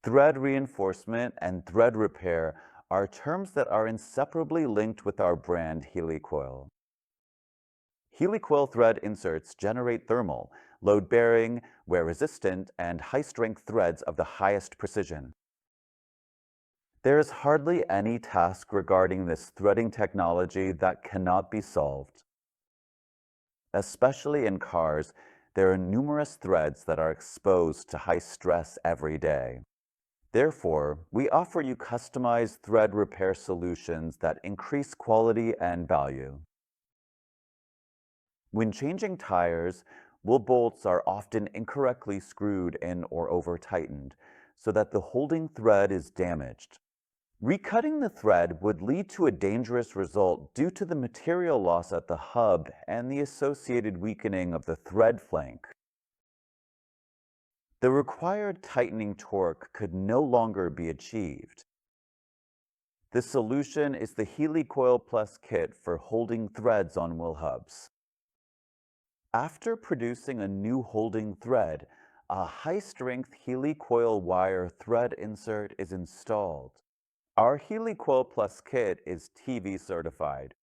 Thread reinforcement and thread repair are terms that are inseparably linked with our brand HELICOIL. HELICOIL thread inserts generate thermal, load-bearing, wear-resistant, and high-strength threads of the highest precision. There is hardly any task regarding this threading technology that cannot be solved. Especially in cars, there are numerous threads that are exposed to high stress every day. Therefore, we offer you customized thread repair solutions that increase quality and value. When changing tires, wool bolts are often incorrectly screwed in or over-tightened, so that the holding thread is damaged. Recutting the thread would lead to a dangerous result due to the material loss at the hub and the associated weakening of the thread flank. The required tightening torque could no longer be achieved. The solution is the HELICOIL Plus kit for holding threads on wool hubs. After producing a new holding thread, a high-strength HELICOIL wire thread insert is installed. Our HELICOIL Plus kit is TV certified,